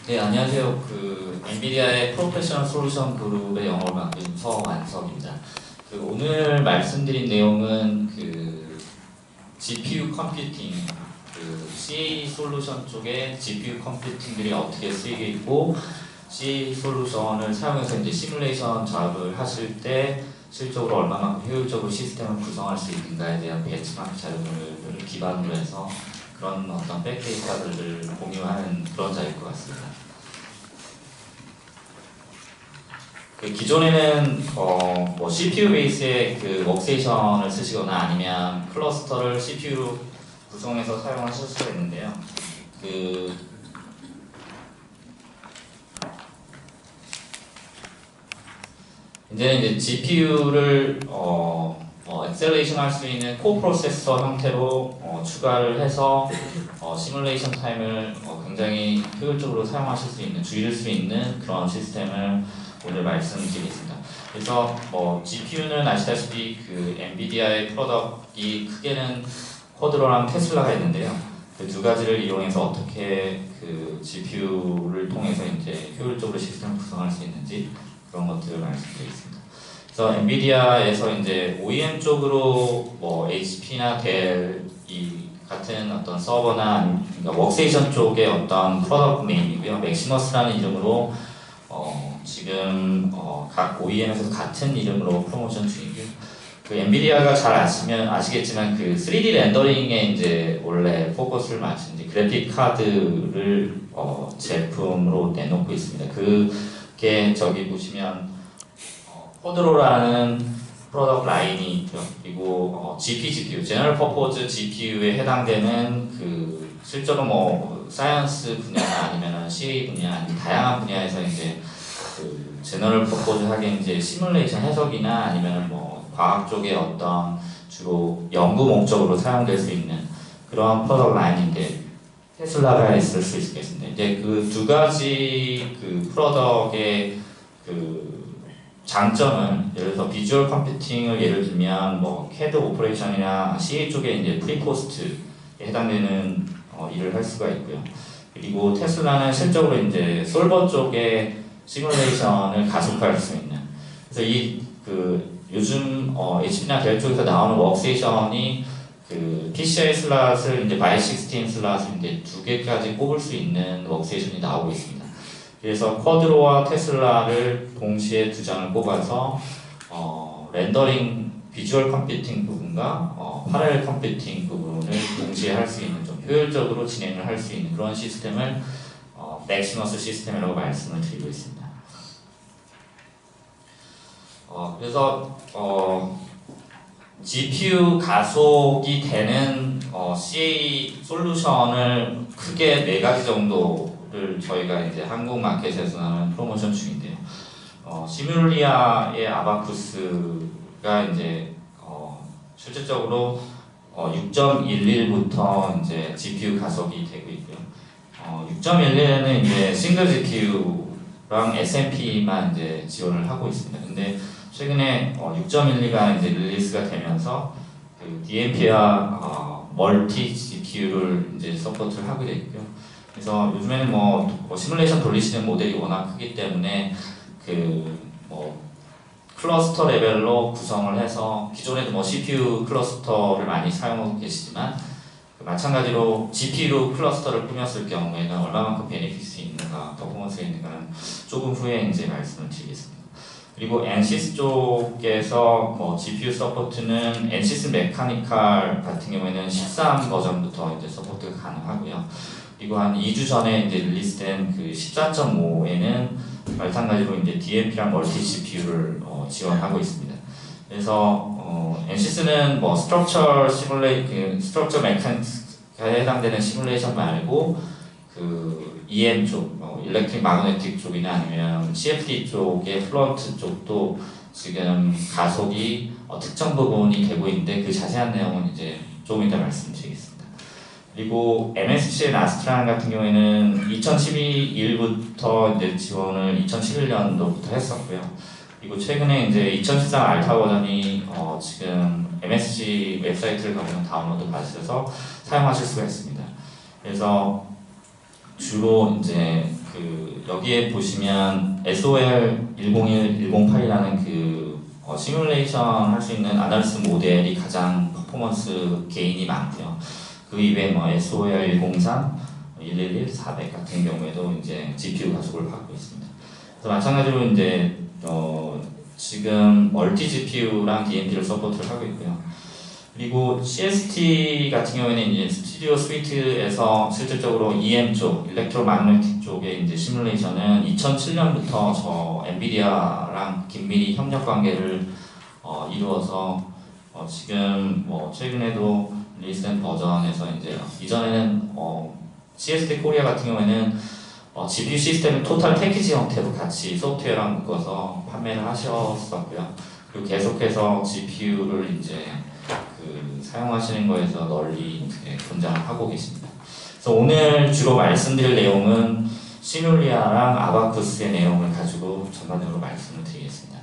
네, 안녕하세요. 엔비디아의 프로페셔널 솔루션 그룹의 영어를 맡은 서완석입니다. 오늘 말씀드린 내용은 GPU 컴퓨팅, CA 솔루션 쪽에 GPU 컴퓨팅들이 어떻게 쓰이게 있고, CA 솔루션을 사용해서 이제 시뮬레이션 작업을 하실 때 실적으로 얼마만큼 효율적으로 시스템을 구성할 수 있는가에 대한 벤치마크 자료를 기반으로 해서 그런 어떤 백데이터들을 공유하는 그런 자리일 것 같습니다. 기존에는 CPU 베이스의 웍세이션을 쓰시거나 아니면 클러스터를 CPU로 구성해서 사용하실 수가 있는데요. 이제는 이제 GPU를 엑셀레이션 할 수 있는 코프로세서 형태로 추가를 해서 시뮬레이션 타임을 굉장히 효율적으로 사용하실 수 있는, 줄일 수 있는 그런 시스템을 오늘 말씀드리겠습니다. 그래서 GPU는 아시다시피 엔비디아의 프로덕트이 크게는 쿼드로랑 테슬라가 있는데요. 그 두 가지를 이용해서 어떻게 GPU를 통해서 이제 효율적으로 시스템을 구성할 수 있는지 그런 것들을 말씀드리겠습니다. 그래서 엔비디아에서 이제 OEM 쪽으로 HP나 델 같은 어떤 서버나 그러니까 웍세이션 쪽의 어떤 프로덕트 네임이고요. 맥시머스라는 이름으로 지금 각 OEM에서 같은 이름으로 프로모션 중이고요. 엔비디아가 잘 아시겠지만 3D 렌더링에 이제 원래 포커스를 맞춘 이제 그래픽 카드를 제품으로 내놓고 있습니다. 그게 저기 보시면 쿼드로라는 프로덕트 라인이 있죠. 그리고 GPGPU, 제너럴 퍼포즈 GPU에 해당되는 실제로 사이언스 분야나 아니면 CA 분야, 아니면 다양한 분야에서 이제 제너럴 퍼포즈하게 이제 시뮬레이션 해석이나 아니면 과학 쪽의 어떤 주로 연구 목적으로 사용될 수 있는 그런 프로덕트 라인인데 테슬라가 있을 수 있겠습니다. 이제 두 가지 프로덕트의 장점은 예를 들어서 비주얼 컴퓨팅을 예를 들면 CAD 오퍼레이션이나 CA 쪽에 이제 프리포스트에 해당되는 일을 할 수가 있고요. 그리고 테슬라는 실적으로 이제 솔버 쪽에 시뮬레이션을 가속화할 수 있는. 그래서 요즘 HP나 델 쪽에서 나오는 웍세이션이 PCI 슬롯을 이제 by16 슬롯을 이제 2개까지 꼽을 수 있는 웍세이션이 나오고 있습니다. 그래서 쿼드로와 테슬라를 동시에 두 장을 꼽아서 렌더링 비주얼 컴퓨팅 부분과 파렐 컴퓨팅 부분을 동시에 할 수 있는 좀 효율적으로 진행을 할 수 있는 그런 시스템을 맥시머스 시스템이라고 말씀을 드리고 있습니다. 그래서 GPU 가속이 되는 CA 솔루션을 크게 4가지 정도를 저희가 이제 한국 마켓에서는 프로모션 중인데요. 시뮬리아의 아바쿠스가 이제 실질적으로 6.11부터 이제 GPU 가속이 되고 있고요. 6.11에는 이제 싱글 GPU랑 SMP만 이제 지원을 하고 있습니다. 근데 최근에 6.12가 이제 릴리스가 되면서 DMP와 멀티 GPU를 이제 서포트를 하게 되고요. 그래서 요즘에는 시뮬레이션 돌리시는 모델이 워낙 크기 때문에 클러스터 레벨로 구성을 해서 기존에도 CPU 클러스터를 많이 사용하고 계시지만 마찬가지로 GPU로 클러스터를 꾸몄을 경우에는 얼마만큼 베네핏이 있는가, 퍼포먼스가 있는가는 조금 후에 이제 말씀을 드리겠습니다. 그리고 NCS 쪽에서 GPU 서포트는 NCS 메카니컬 같은 경우에는 13 버전부터 이제 서포트가 가능하고요. 그리고 한 2주 전에 이제 릴리스된 14.5에는 마찬가지로 이제 DMP랑 멀티 GPU를 지원하고 있습니다. 그래서 NCS는 스트럭처 스트럭처 메카닉스에 해당되는 시뮬레이션 말고 EM 쪽, 일렉트릭 마그네틱 쪽이나 아니면 CFD 쪽의 플런트 쪽도 지금 가속이 특정 부분이 되고 있는데 그 자세한 내용은 이제 조금 이따 말씀드리겠습니다. 그리고 MSC의 나스트란 같은 경우에는 2012년부터 이제 지원을 2011년도부터 했었고요. 그리고 최근에 이제 2013 알파 버전이 지금 MSC 웹사이트를 가면 다운로드 받으셔서 사용하실 수가 있습니다. 그래서 주로 이제 여기에 보시면 SOL 101, 108이라는 시뮬레이션 할 수 있는 아날리시스 모델이 가장 퍼포먼스 게인이 많고요. 그 이외에 뭐 SOL 103, 111, 400 같은 경우에도 이제 GPU 가속을 받고 있습니다. 그래서 마찬가지로 이제 지금 멀티 GPU랑 DMP를 서포트를 하고 있고요. 그리고 CST 같은 경우에는 이제 스튜디오 스위트에서 실질적으로 EM 쪽, 일렉트로매그네틱 쪽의 이제 시뮬레이션은 2007년부터 저 엔비디아랑 긴밀히 협력 관계를 이루어서 지금 뭐 최근에도 리센트 버전에서 이제 이전에는 CST 코리아 같은 경우에는 GPU 시스템을 토탈 패키지 형태로 같이 소프트웨어랑 묶어서 판매를 하셨었고요. 그리고 계속해서 GPU를 이제 사용하시는 거에서 널리 권장을 하고 계십니다. 그래서 오늘 주로 말씀드릴 내용은 시뮬리아랑 아바쿠스의 내용을 가지고 전반적으로 말씀을 드리겠습니다.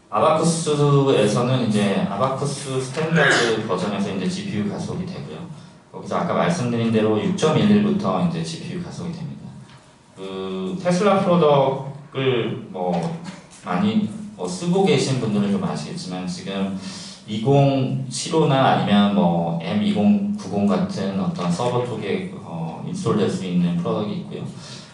아바쿠스에서는 이제 아바쿠스 스탠다드 버전에서 이제 GPU 가속이 되고요. 거기서 아까 말씀드린 대로 6.11부터 이제 GPU 가속이 됩니다. 테슬라 프로덕을 많이 쓰고 계신 분들은 좀 아시겠지만 지금 2075나 아니면 M2090 같은 어떤 서버 쪽에 인스톨될 수 있는 프로덕이 있고요.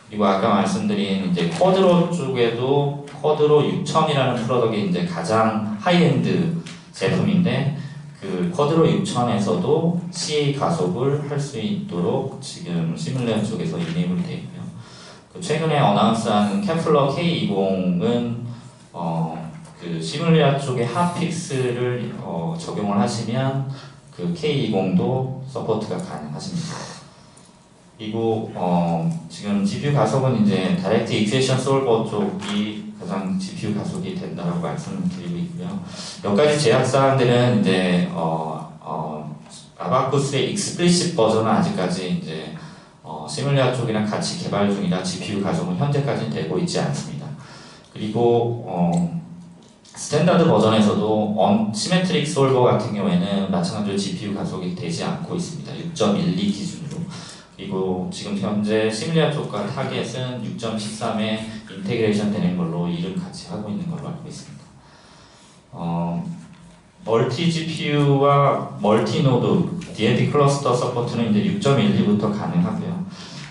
그리고 아까 말씀드린 이제 쿼드로 쪽에도 쿼드로 6000이라는 프로덕이 이제 가장 하이엔드 제품인데 그 쿼드로 6000에서도 CA 가속을 할 수 있도록 지금 시뮬레이션 쪽에서 이네이블이 되어 있고요. 최근에 어나운스한 케플러 K20은 시뮬리아 쪽에 핫픽스를 적용을 하시면 그 K20도 서포트가 가능하십니다. 그리고 지금 GPU 가속은 이제 다이렉트 이퀘이션 솔버 쪽이 가장 GPU 가속이 된다고 말씀을 드리고 있고요. 몇 가지 제약 사항들은 이제 아바쿠스의 익스플리시트 버전은 아직까지 이제 시뮬리아 쪽이랑 같이 개발 중이라 GPU 가속은 현재까지는 되고 있지 않습니다. 그리고 스탠다드 버전에서도 시메트릭 솔버 같은 경우에는 마찬가지로 GPU 가속이 되지 않고 있습니다. 6.12 기준으로. 그리고 지금 현재 시뮬리아 쪽과 타겟은 6.13에 인테그레이션 되는 걸로 이름 같이 하고 있는 걸로 알고 있습니다. 멀티 GPU와 멀티 노드, DLP 클러스터 서포트는 이제 6.12부터 가능하고요.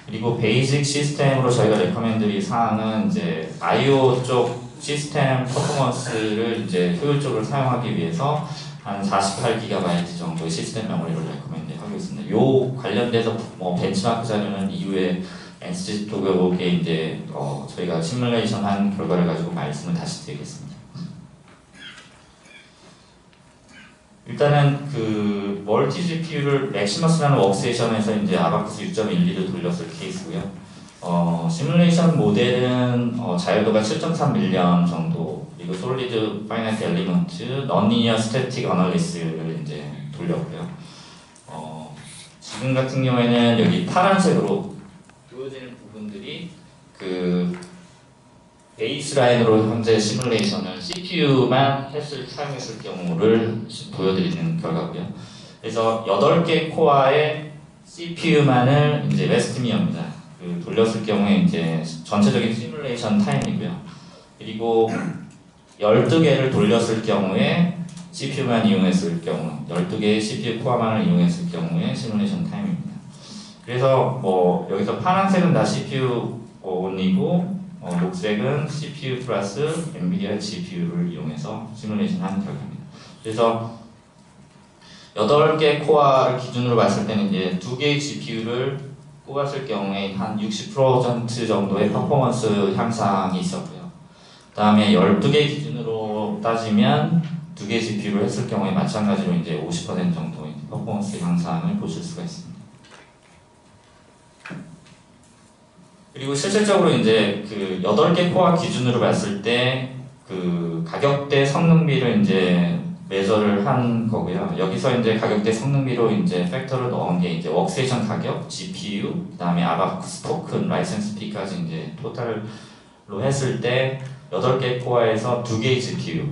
그리고 베이직 시스템으로 저희가 레커멘드리 사항은 이제 I/O 쪽 시스템 퍼포먼스를 이제 효율적으로 사용하기 위해서 한 48GB 정도의 시스템 메모리를 레커멘드 하고 있습니다. 요 관련돼서 벤치마크 자료는 이후에 NCG 쪽에 이제 저희가 시뮬레이션 한 결과를 가지고 말씀을 다시 드리겠습니다. 일단은 그 멀티 GPU를 맥시머스라는 워크스테이션에서 이제 아바쿠스 6.12를 돌렸을 케이스고요. 시뮬레이션 모델은 자유도가 7.3밀리언 정도, 그리고 솔리드 파이나이트 엘리먼트, 넌리니어 스태틱 어널리스를 이제 돌렸고요. 지금 같은 경우에는 여기 파란색으로 보여지는 부분들이 그 베이스라인으로 현재 시뮬레이션을 CPU만 사용했을 경우를 보여드리는 결과고요. 그래서 8개 코어의 CPU만을 이제 웨스트미어입니다. 돌렸을 경우에 이제 전체적인 시뮬레이션 타임이고요. 그리고 12개를 돌렸을 경우에 CPU만 이용했을 경우, 12개의 CPU 코어만을 이용했을 경우에 시뮬레이션 타임입니다. 그래서 여기서 파란색은 다 CPU 온이고 녹색은 CPU 플러스 엔비디아 GPU를 이용해서 시뮬레이션 하는 결과입니다. 그래서 8개 코어를 기준으로 봤을 때는 이제 2개의 GPU를 뽑았을 경우에 한 60% 정도의 퍼포먼스 향상이 있었고요. 그 다음에 12개 기준으로 따지면 2개 GPU를 했을 경우에 마찬가지로 이제 50% 정도의 퍼포먼스 향상을 보실 수가 있습니다. 그리고 실질적으로 이제 그 8개 코어 기준으로 봤을 때 그 가격대 성능비를 이제 매저를 한 거고요. 여기서 이제 가격대 성능비로 이제 팩터를 넣은 게 이제 워크스테이션 가격, GPU, 그다음에 아바쿠스 토큰, 라이센스 피까지 이제 토탈로 했을 때 8개 코어에서 2개의 GPU,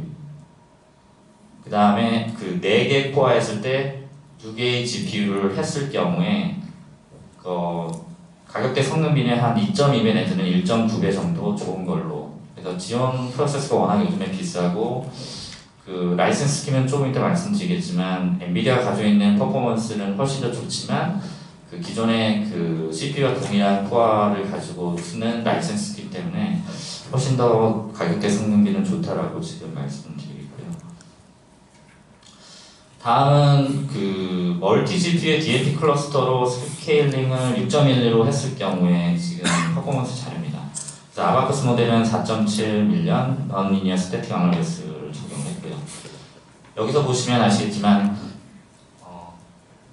그다음에 그 4개 코어 했을 때 2개의 GPU를 했을 경우에 가격대 성능비는 한 2.2배 내지는 1.9배 정도 좋은 걸로. 그래서 지원 프로세스가 워낙 요즘에 비싸고 그 라이센스 스키면 조금 이따 말씀드리겠지만 엔비디아가 가지고 있는 퍼포먼스는 훨씬 더 좋지만 그 기존의 그 CPU와 동일한 코어를 가지고 쓰는 라이센스 스키 때문에 훨씬 더 가격대 성능비는 좋다라고 지금 말씀드리고요. 다음은 그 멀티 GPU의 DLP 클러스터로 스케일링을 6.11로 했을 경우에 지금 퍼포먼스 자료입니다. 그래서 아바쿠스 모델은 4.7밀리언 non-linear static analysis 적용했고요. 여기서 보시면 아시겠지만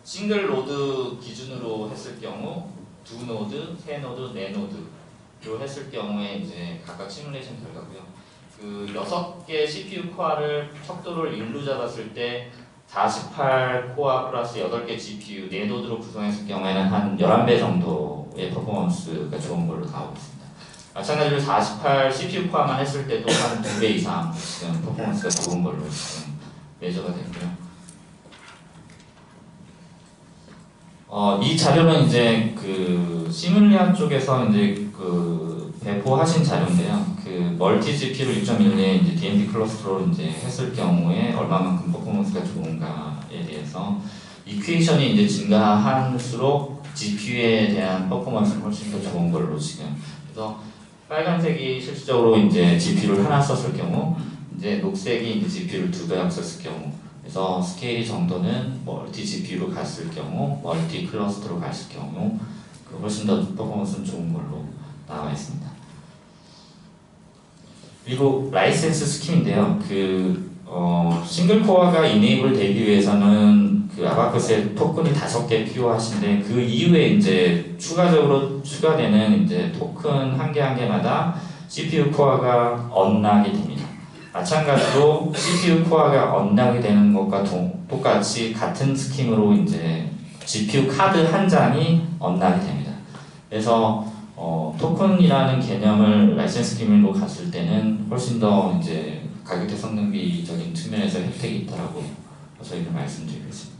싱글 노드 기준으로 했을 경우 두 노드, 세 노드, 네 노드로 했을 경우에 이제 각각 시뮬레이션 결과고요. 그 6개 CPU 코어를 척도를 1로 잡았을 때 48 코어 플러스 8개 GPU 4노드로 구성했을 경우에는 한 11배 정도의 퍼포먼스가 좋은 걸로 나오고 있습니다. 마찬가지로 48 CPU 코어만 했을 때도 한 2배 이상 지금 퍼포먼스가 좋은 걸로 지금 매저가 됐고요. 이 자료는 이제 그 시뮬리아 쪽에서 이제 그 배포하신 자료인데요. 그 멀티 GPU를 6.1에 이제 DMP 클러스터로 이제 했을 경우에 얼마만큼 퍼포먼스가 좋은가에 대해서 이퀘이션이 이제 증가할수록 GPU에 대한 퍼포먼스는 훨씬 더 좋은 걸로 지금. 그래서 빨간색이 실질적으로 이제 GPU를 하나 썼을 경우, 이제 녹색이 이제 GPU를 2배 앞섰을 경우. 그래서 스케일 정도는 멀티 GPU로 갔을 경우, 멀티 클러스터로 갔을 경우 그 훨씬 더 퍼포먼스는 좋은 걸로 나와 있습니다. 그리고 라이센스 스킨인데요. 그 싱글 코어가 이네이블 되기 위해서는 그 아바쿠스에 토큰이 5개 필요하신데 그 이후에 이제 추가적으로 추가되는 이제 토큰 한 개 한 개마다 CPU 코어가 언락이 됩니다. 마찬가지로 CPU 코어가 언락이 되는 것과 똑같이 같은 스킨으로 이제 GPU 카드 한 장이 언락이 됩니다. 그래서 토큰이라는 개념을 라이센스 스킨으로 갔을 때는 훨씬 더 이제 가격대 성능비적인 측면에서 혜택이 있다라고 저희는 말씀드리고 있습니다.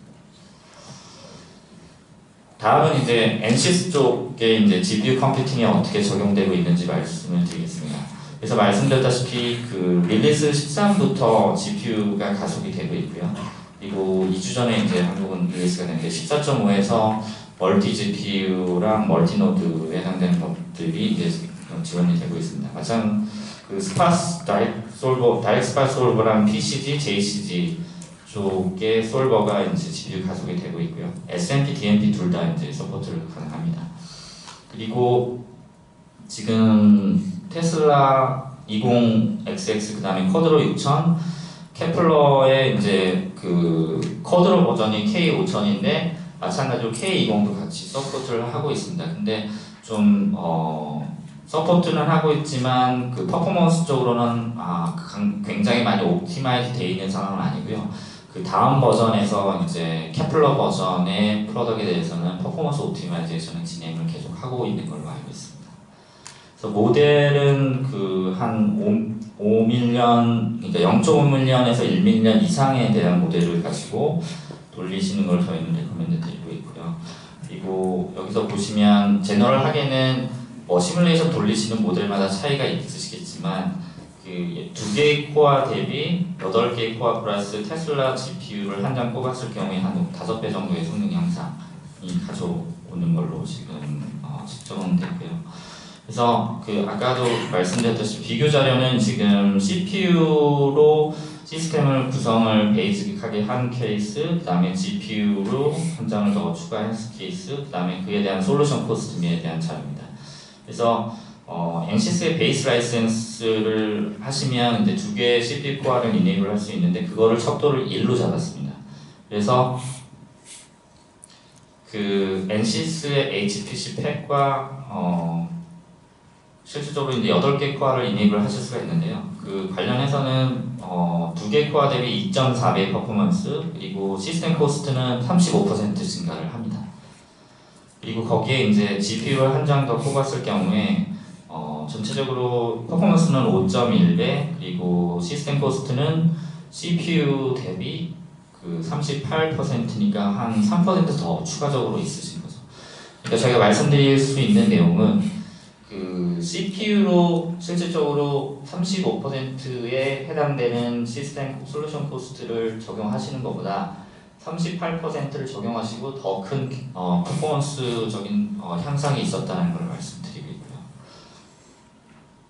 다음은 이제 NCS 쪽에 이제 GPU 컴퓨팅에 어떻게 적용되고 있는지 말씀을 드리겠습니다. 그래서 말씀드렸다시피 그 릴리스 13부터 GPU가 가속이 되고 있고요. 그리고 2주 전에 이제 한국은 릴리스가 됐는데 14.5에서 멀티 GPU랑 멀티 노드에 해당되는 것들이 이제 지원이 되고 있습니다. 마찬가지로 그 스파스 다이렉트 스파스 솔버랑 PCG, JCG 쪽의 솔버가 이제 GPU 가속이 되고 있고요. SMP, DMP 둘 다 이제 서포트를 가능합니다. 그리고 지금 테슬라 20XX 그다음에 쿼드로 6000, 케플러의 이제 그 쿼드로 버전이 K5000인데 마찬가지로 K20도 같이 서포트를 하고 있습니다. 근데 좀 서포트는 하고 있지만 그 퍼포먼스 쪽으로는 굉장히 많이 옵티마이즈 되어 있는 상황은 아니고요. 그 다음 버전에서 이제 케플러 버전의 프로덕트에 대해서는 퍼포먼스 옵티마이제이션을 진행을 계속 하고 있는 걸로 알고 있습니다. 그래서 모델은 그 한 5밀리언, 그러니까 0.5밀리언에서 1밀리언 이상에 대한 모델을 가지고 돌리시는 걸 저희는 레코멘드 드리고 있고요. 그리고 여기서 보시면 제너럴하게는 시뮬레이션 돌리시는 모델마다 차이가 있으시겠지만 그 2개의 코어 대비 8개의 코어 플러스 테슬라 GPU를 한 장 뽑았을 경우에 한 5배 정도의 성능 향상이 가져오는 걸로 지금 측정됐고요. 그래서 그 아까도 말씀드렸듯이 비교 자료는 지금 CPU로 시스템을 구성을 베이직하게 한 케이스, 그 다음에 GPU로 한 장을 더 추가한 케이스, 그 다음에 그에 대한 솔루션 코스트에 대한 자료입니다. 그래서 NCS의 베이스 라이센스를 하시면 이제 2개의 CPU 코어를 이네이블 할 수 있는데 그거를 척도를 1로 잡았습니다. 그래서 그 NCS의 HPC 팩과 실질적으로 이제 8개 코어를 이네이블 하실 수가 있는데요. 그 관련해서는 2개 코어 대비 2.4배 퍼포먼스, 그리고 시스템 코스트는 35% 증가를 합니다. 그리고 거기에 이제 GPU를 한 장 더 뽑았을 경우에 전체적으로 퍼포먼스는 5.1배, 그리고 시스템 코스트는 CPU 대비 그 38%니까 한 3% 더 추가적으로 있으신 거죠. 그러니까 저희가 말씀드릴 수 있는 내용은 그 CPU로 실질적으로 35%에 해당되는 시스템 솔루션 코스트를 적용하시는 것보다 38%를 적용하시고 더 큰 퍼포먼스적인 향상이 있었다는 걸 말씀드리고 있고요.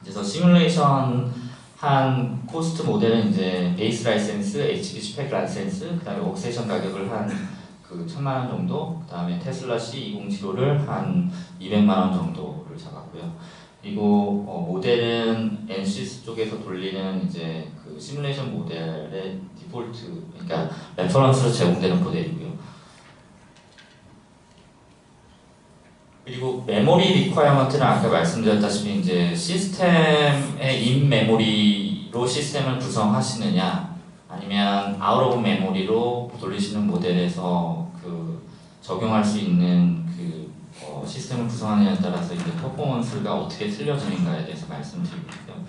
그래서 시뮬레이션 한 코스트 모델은 이제 베이스 라이센스, HPC 팩 라이센스, 그다음에 옥세션 가격을 한 그 1,000만 원 정도, 그다음에 테슬라 C2075를 한 200만 원 정도를 잡았고요. 그리고 모델은 NCS 쪽에서 돌리는 이제 그 시뮬레이션 모델의 디폴트, 그러니까 레퍼런스로 제공되는 모델이고요. 그리고 메모리 리ኳ어먼트는 아까 말씀드렸다시피 이제 시스템의 인 메모리로 시스템을 구성하시느냐, 아니면 아웃 오브 메모리로 돌리시는 모델에서 그 적용할 수 있는 그 시스템을 구성하느냐에 따라서 이제 퍼포먼스가 어떻게 틀려지는가에 대해서 말씀드리고 있고요.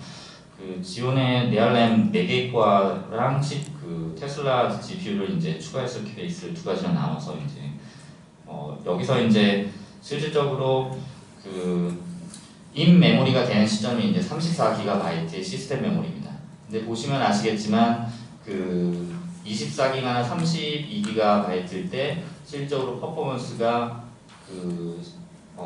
그 지온의 네알램 4개 코어랑 그 테슬라 GPU를 이제 추가했을 케이스를 두 가지로 나눠서 이제 여기서 이제 실질적으로 그 인 메모리가 되는 시점이 이제 34GB의 시스템 메모리입니다. 근데 보시면 아시겠지만 그 24기가나 32GB일 때 실질적으로 퍼포먼스가 그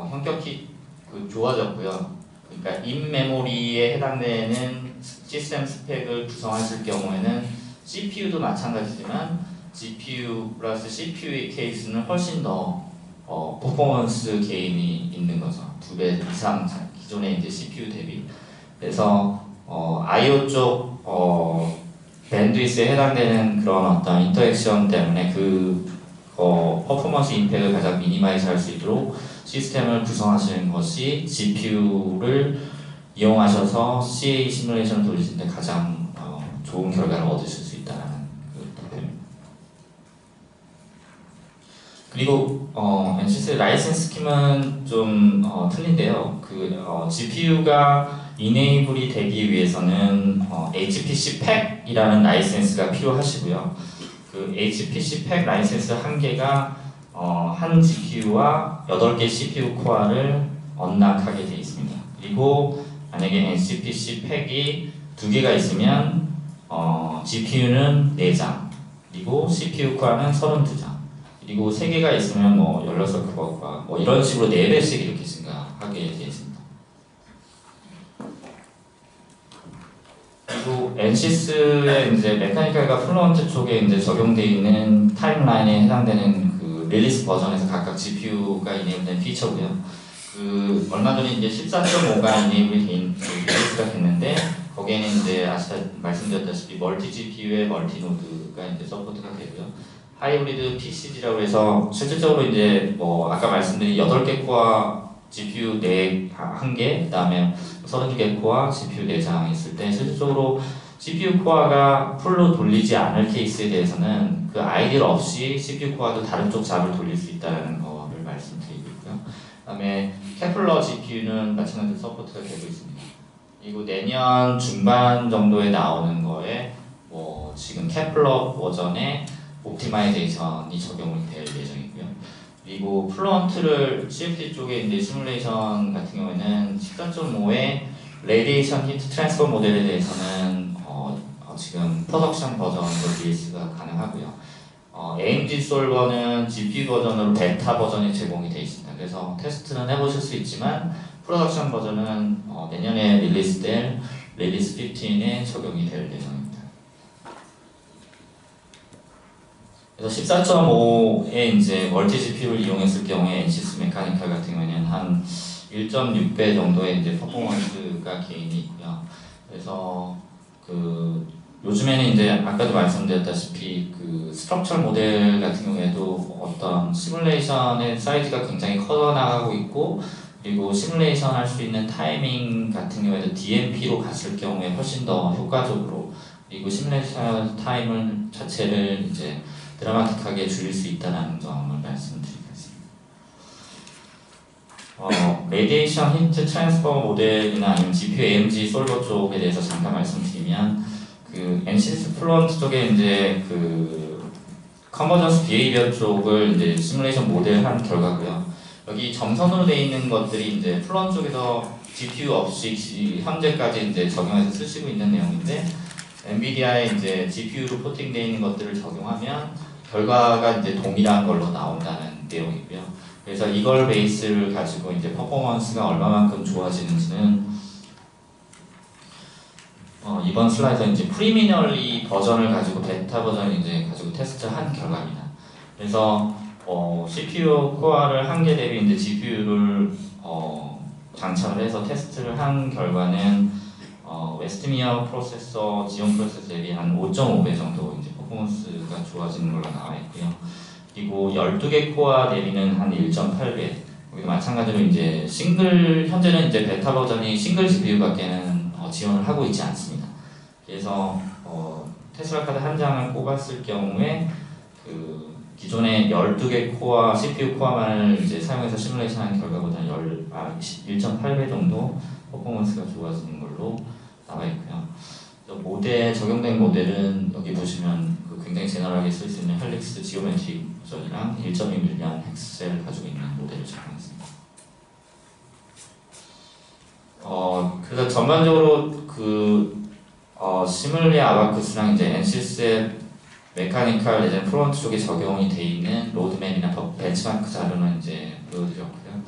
현격히 그 좋아졌고요. 그러니까 인 메모리에 해당되는 시스템 스펙을 구성하실 경우에는 CPU도 마찬가지지만 GPU 플러스 CPU의 케이스는 훨씬 더 퍼포먼스 게인이 있는 거죠. 2배 이상 기존의 이제 CPU 대비. 그래서 I/O 쪽 밴드위스에 해당되는 그런 어떤 인터랙션 때문에 그 퍼포먼스 임팩을 가장 미니마이즈 할 수 있도록 시스템을 구성하시는 것이 GPU를 이용하셔서 CA 시뮬레이션을 돌리실 때 가장 좋은 결과를 얻으실 수 있다는 그 답변입니다. 그리고 NCS 라이센스 스킴은 좀 틀린데요. 그 GPU가 이네이블이 되기 위해서는 HPC 팩이라는 라이센스가 필요하시고요. 그 HPC 팩 라이센스 한 개가 한 GPU와 8개 CPU 코어를 언락하게 되어 있습니다. 그리고 만약에 NCPC 팩이 2개가 있으면 GPU는 4장, 그리고 CPU 코어는 32장, 그리고 3개가 있으면 뭐 16코어가 뭐 이런 식으로 4배씩 이렇게 증가하게 되어 있습니다. 그리고 NCS의 이제 메카니컬과 플루언트 쪽에 이제 적용되어 있는 타임라인에 해당되는 그 릴리스 버전에서 각각 GPU가 이네이블된 피처고요. 그 얼마 전에 이제 14.5가 이네이블이 된 릴리스가 됐는데 거기에는 이제 말씀드렸다시피 멀티 GPU의 멀티 노드가 이제 서포트가 되고요. 하이브리드 PCG라고 해서 실질적으로 이제 뭐 아까 말씀드린 8개 코어 GPU 1개, 그다음에 32개 코어 GPU 4장 있을 때 실질적으로 CPU 코어가 풀로 돌리지 않을 케이스에 대해서는 그 아이디어 없이 CPU 코어도 다른 쪽 잡을 돌릴 수 있다는 거를 말씀드리고 있고요. 그다음에 케플러 GPU는 마찬가지로 서포트가 되고 있습니다. 그리고 내년 중반 정도에 나오는 거에 뭐 지금 케플러 버전의 옵티마이제이션이 적용이 될 예정이고요. 그리고 플루언트를 CFD 쪽에 이제 시뮬레이션 같은 경우에는 14.5의 레디에이션 히트 트랜스퍼 모델에 대해서는 지금 프로덕션 버전으로 리리스가 가능하고요. AMD 솔버는 GPU 버전으로 베타 버전이 제공이 되어 있습니다. 그래서 테스트는 해보실 수 있지만 프로덕션 버전은 내년에 릴리스될 릴리스 15에 적용이 될 예정입니다. 그래서 14.5에 이제 멀티 GPU를 이용했을 경우에 NCS 메카니컬 같은 경우에는 한 1.6배 정도의 이제 퍼포먼스가 게인이 있고요. 그래서 그 요즘에는 이제 아까도 말씀드렸다시피 그 스트럭처럴 모델 같은 경우에도 어떤 시뮬레이션의 사이즈가 굉장히 커져나가고 있고, 그리고 시뮬레이션 할 수 있는 타이밍 같은 경우에도 DMP로 갔을 경우에 훨씬 더 효과적으로, 그리고 시뮬레이션 타임을 자체를 이제 드라마틱하게 줄일 수 있다는 점을 말씀드리겠습니다. 레디에이션 히트 트랜스퍼 모델이나 아니면 GPU AMG 솔버 쪽에 대해서 잠깐 말씀드리면, 그 NCS 플루언트 쪽에 이제 그 컨버전스 비헤이비어 쪽을 이제 시뮬레이션 모델한 결과고요. 여기 점선으로 되어 있는 것들이 이제 플런 쪽에서 GPU 없이 현재까지 이제 적용해서 쓰시고 있는 내용인데, 엔비디아에 이제 GPU로 포팅되어 있는 것들을 적용하면 결과가 이제 동일한 걸로 나온다는 내용이고요. 그래서 이걸 베이스를 가지고 이제 퍼포먼스가 얼마만큼 좋아지는지는 이번 슬라이드에 이제 프리미널리 버전을 가지고 베타 버전을 이제 가지고 테스트한 결과입니다. 그래서 CPU 코어를 한 개 대비 이제 GPU를 장착을 해서 테스트를 한 결과는 웨스트미어 프로세서, 지온 프로세서 대비 한 5.5배 정도 이제 퍼포먼스가 좋아지는 걸로 나와 있고요. 그리고 12개 코어 대비는 한 1.8배. 여기 마찬가지로 이제 현재는 이제 베타 버전이 싱글 GPU밖에는 지원을 하고 있지 않습니다. 그래서 테슬라 카드 한 장을 꼽았을 경우에 그 기존의 12개 코어 CPU 코어만을 이제 사용해서 시뮬레이션한 결과보다 1.8배 정도 퍼포먼스가 좋아지는 걸로 나와 있고요. 적용된 모델은 여기 보시면 굉장히 제너럴하게 쓸 수 있는 헬릭스 지오메트릭 버전이랑 1.2밀리언 헥스셀을 가지고 있는 모델을 적용했습니다. 그래서 전반적으로 시뮬리아 아바쿠스랑 이제 NCS의 메카니컬 예전 프론트 쪽에 적용이 돼 있는 로드맵이나 벤치마크 자료는 이제 보여드렸고요.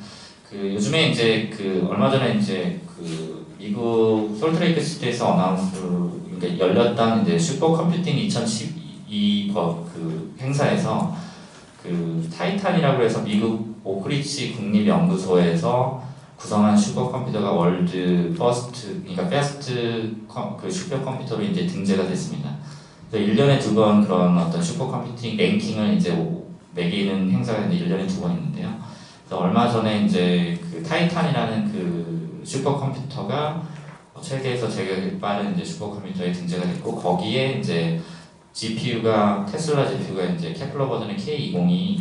요즘에 이제 얼마 전에 이제 미국 솔트레이크 시티에서 열렸던 이제 슈퍼컴퓨팅 2012 행사에서 타이탄이라고 해서 미국 오크리치 국립연구소에서 구성한 슈퍼컴퓨터가 월드 퍼스트, 그러니까 베스트 슈퍼컴퓨터로 이제 등재가 됐습니다. 1년에 2번 그런 어떤 슈퍼컴퓨팅 랭킹을 이제 매기는 행사가 이제 1년에 2번 있는데요. 그래서 얼마 전에 이제 타이탄이라는 슈퍼컴퓨터가 세계에서 제일 빠른 이제 슈퍼컴퓨터에 등재가 됐고, 거기에 이제 테슬라 GPU가 이제 케플러 버전의 K20이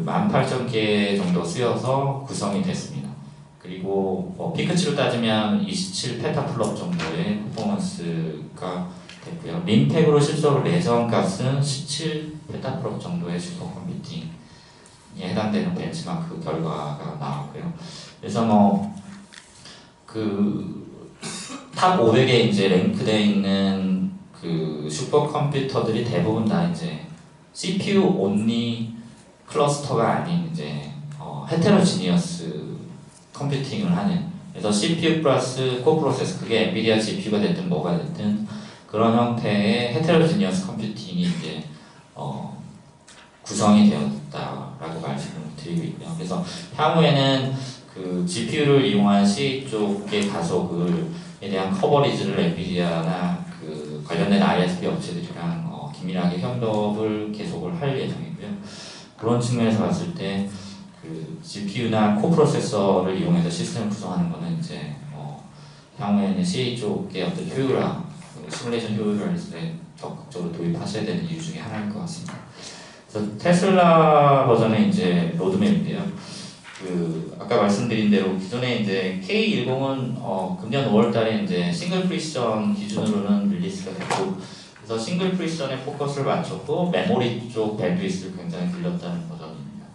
18,000개 정도 쓰여서 구성이 됐습니다. 그리고 피크치로 따지면 27 페타플롭 정도의 퍼포먼스가 됐고요. 민팩으로 실제로 내전 값은 17 페타플롭 정도의 슈퍼컴퓨팅에 해당되는 벤치마크 결과가 나왔고요. 그래서 탑 500에 이제 랭크되어 있는 슈퍼컴퓨터들이 대부분 다 이제 CPU 온리 클러스터가 아닌 이제 헤테로지니어스 컴퓨팅을 하는, 그래서 CPU 플러스 코프로세서, 그게 엔비디아 GPU가 됐든 뭐가 됐든 그런 형태의 헤테로지니어스 컴퓨팅이 이제 구성이 되었다라고 말씀을 드리고 있고요. 그래서 향후에는 GPU를 이용한 CA 쪽의 가속에 대한 커버리지를 엔비디아나 관련된 ISP 업체들이랑 긴밀하게 협업을 계속을 할 예정이고요. 그런 측면에서 봤을 때 GPU나 코프로세서를 이용해서 시스템을 구성하는 것은 이제 향후에는 CA 쪽의 어떤 효율화, 시뮬레이션 효율을 적극적으로 도입하셔야 되는 이유 중에 하나일 것 같습니다. 그래서 테슬라 버전의 이제 로드맵인데요. 아까 말씀드린 대로 기존에 이제 K10은 금년 5월달에 이제 싱글 프리시전 기준으로는 릴리스가 됐고, 그래서 싱글 프리시전에 포커스를 맞췄고 메모리 쪽 밴드위스를 굉장히 늘렸다는 버전입니다.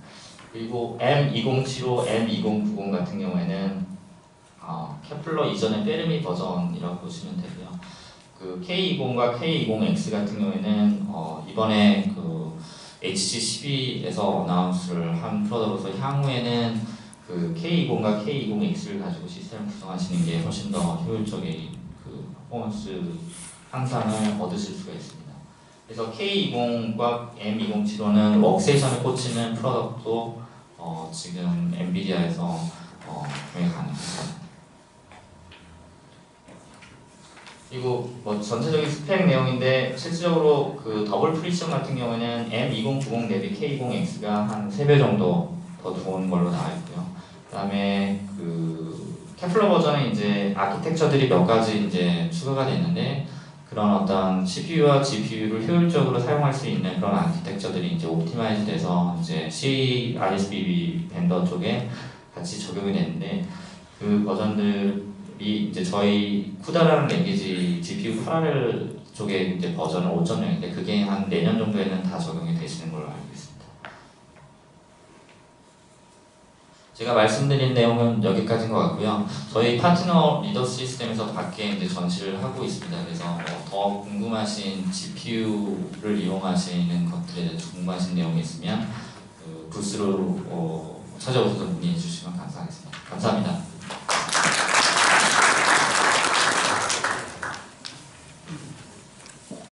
그리고 M2075, M2090 같은 경우에는 케플러 이전의 페르미 버전이라고 보시면 되고요. K20과 K20X 같은 경우에는 이번에 HG12에서 어나운스를 한 프로덕트로서 향후에는 K20과 K20X를 가지고 시스템을 구성하시는 게 훨씬 더 효율적인 퍼포먼스 향상을 얻으실 수가 있습니다. 그래서 K20과 M2075는 웍세이션을 꽂히는 프로덕트도 지금 엔비디아에서 구매 가능합니다. 그리고 전체적인 스펙 내용인데, 실질적으로 더블 프리시전 같은 경우에는 M2090 대비 K20X가 한 3배 정도 더 좋은 걸로 나와 있고요. 그 다음에 케플러 버전에 이제 아키텍처들이 몇 가지 이제 추가가 됐는데, 그런 어떤 CPU와 GPU를 효율적으로 사용할 수 있는 그런 아키텍처들이 이제 옵티마이즈 돼서 이제 C ISBB 벤더 쪽에 같이 적용이 됐는데, 그 버전들이 이제 저희 쿠다라는 랭귀지 GPU 파라렐 쪽에 이제 버전은 5.0인데 그게 한 내년 정도에는 다 적용이 되시는 걸로 알고 있습니다. 제가 말씀드린 내용은 여기까지인 것 같고요. 저희 파트너 리더 시스템에서 밖에 이제 전시를 하고 있습니다. 그래서 더 궁금하신 GPU를 이용하시는 것들에 대해서 궁금하신 내용이 있으면 그 부스로 찾아오셔서 문의해 주시면 감사하겠습니다. 감사합니다.